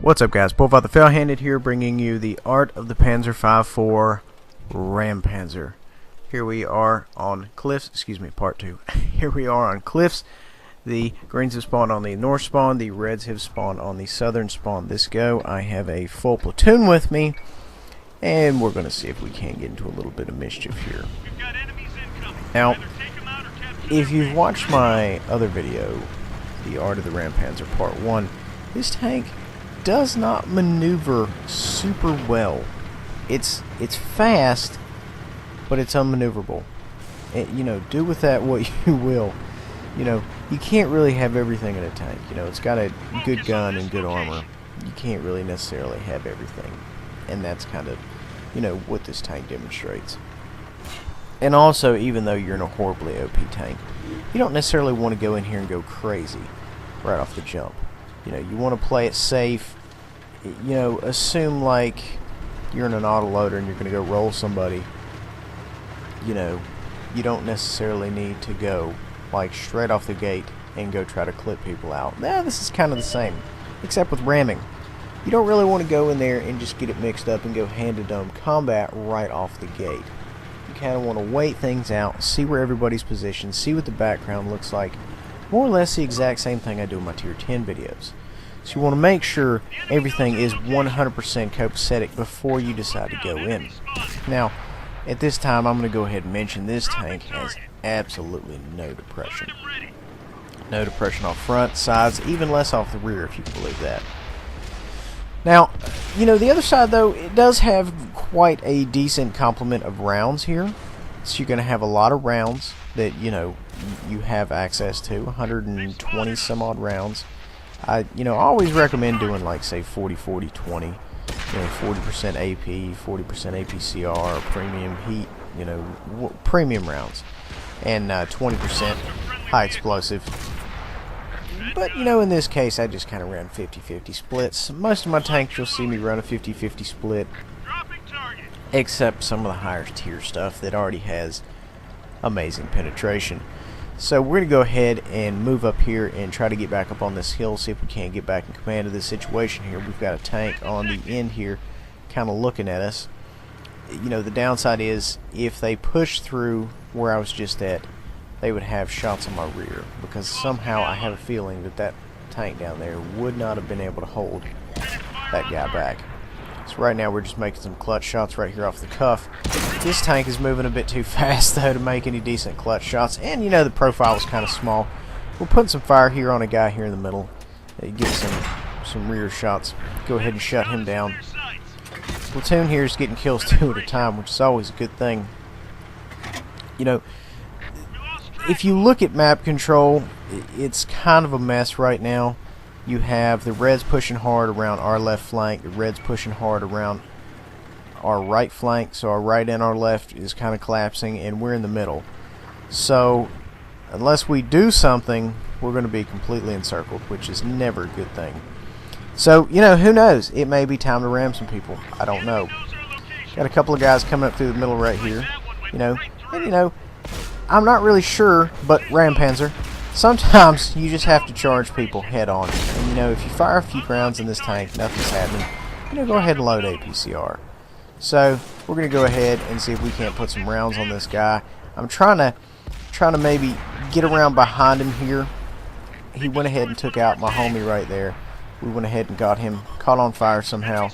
What's up, guys? Bullfight the Fail-Handed here, bringing you the Art of the Panzer 5-4 Ram Panzer. Here we are on cliffs, part 2. Here we are on cliffs. The greens have spawned on the north spawn, the reds have spawned on the southern spawn. This go, I have a full platoon with me, and we're going to see if we can't get into a little bit of mischief here. Now, if you've watched my other video, the Art of the Ram Panzer Part 1, this tank does not maneuver super well. It's fast, but it's unmaneuverable. Do with that what you will. You can't really have everything in a tank. It's got a good gun and good armor. You can't really necessarily have everything, and that's kind of what this tank demonstrates. And also, even though you're in a horribly OP tank, you don't necessarily want to go in here and go crazy right off the jump. You want to play it safe. Assume like you're in an autoloader and you're going to go roll somebody. You don't necessarily need to go like straight off the gate and go try to clip people out. Now, this is kind of the same, except with ramming. You don't really want to go in there and just get it mixed up and go hand-to-dome combat right off the gate. You kind of want to wait things out, see where everybody's positioned, see what the background looks like. More or less the exact same thing I do in my Tier 10 videos. So you want to make sure everything is 100% copacetic before you decide to go in. Now, at this time, I'm going to go ahead and mention this tank has absolutely no depression. No depression off front, sides, even less off the rear, if you can believe that. Now, the other side, though, it does have quite a decent complement of rounds here. So you're going to have a lot of rounds that, you have access to, 120 some odd rounds. I always recommend doing like, say, 40-40-20, 40% AP, 40% APCR, premium heat, premium rounds, and 20% high explosive. But, in this case, I just kind of ran 50-50 splits. Most of my tanks, you'll see me run a 50-50 split, except some of the higher tier stuff that already has amazing penetration. So we're going to go ahead and move up here and try to get back up on this hill, see if we can't get back in command of this situation here. We've got a tank on the end here kind of looking at us. The downside is if they push through where I was just at, they would have shots on my rear, because somehow I have a feeling that that tank down there would not have been able to hold that guy back. So right now we're just making some clutch shots right here off the cuff. This tank is moving a bit too fast, though, to make any decent clutch shots. And, the profile is kind of small. We're putting some fire here on a guy here in the middle. Get some rear shots. Go ahead and shut him down. Platoon here is getting kills 2 at a time, which is always a good thing. If you look at map control, it's kind of a mess right now. You have the reds pushing hard around our left flank, the reds pushing hard around our right flank, so our right and our left is kind of collapsing, and we're in the middle. So unless we do something, we're going to be completely encircled, which is never a good thing. So, who knows? It may be time to ram some people. I don't know. Got a couple of guys coming up through the middle right here. I'm not really sure, but Ram Panzer, sometimes you just have to charge people head on. And, if you fire a few rounds in this tank, nothing's happening, go ahead and load APCR. So we're going to go ahead and see if we can't put some rounds on this guy. I'm trying to maybe get around behind him here. He went ahead and took out my homie right there. We went ahead and got him caught on fire somehow,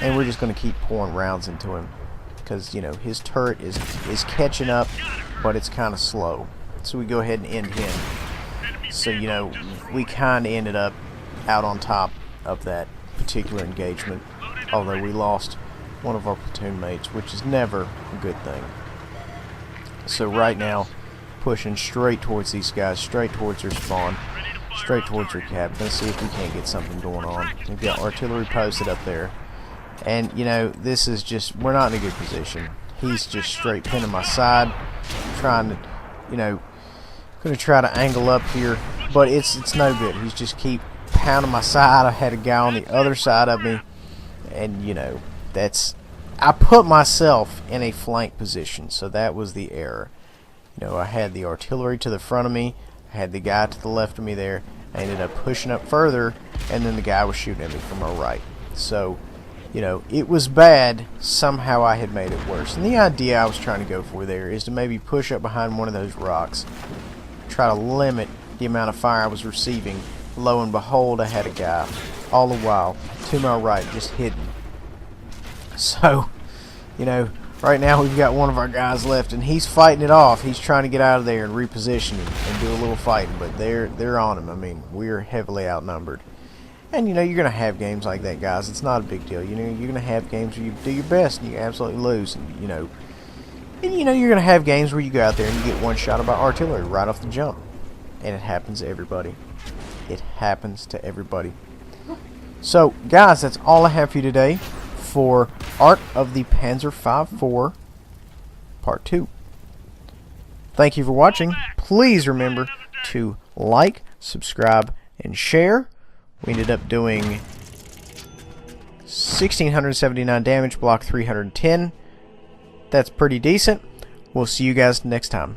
and we're just going to keep pouring rounds into him because his turret is catching up, but it's kind of slow. So we go ahead and end him. So we kind of ended up out on top of that particular engagement, although we lost one of our platoon mates, which is never a good thing. So right now, pushing straight towards these guys, straight towards their spawn, straight towards their cap. Let's see if we can't get something going on. We've got artillery posted up there, and this is just, we're not in a good position. He's just straight pinning my side, trying to, going to try to angle up here, but it's no good. He's just keep pounding my side. I had a guy on the other side of me, and I put myself in a flank position, so that was the error. I had the artillery to the front of me, I had the guy to the left of me there, I ended up pushing up further, and then the guy was shooting at me from my right. So, you know, it was bad. Somehow I had made it worse. And the idea I was trying to go for there is to maybe push up behind one of those rocks, try to limit the amount of fire I was receiving. Lo and behold, I had a guy all the while to my right, just hidden. So, you know, right now we've got one of our guys left, and he's fighting it off. He's trying to get out of there and reposition and do a little fighting, but they're on him. I mean, we're heavily outnumbered. And, you know, you're going to have games like that, guys. It's not a big deal. You know, you're going to have games where you do your best and you absolutely lose. And, you know, you're going to have games where you go out there and you get one shot by artillery right off the jump. And it happens to everybody. It happens to everybody. So, guys, that's all I have for you today for Art of the Panzer 5.4 Part 2. Thank you for watching. Please remember to like, subscribe, and share. We ended up doing 1,679 damage, block 310. That's pretty decent. We'll see you guys next time.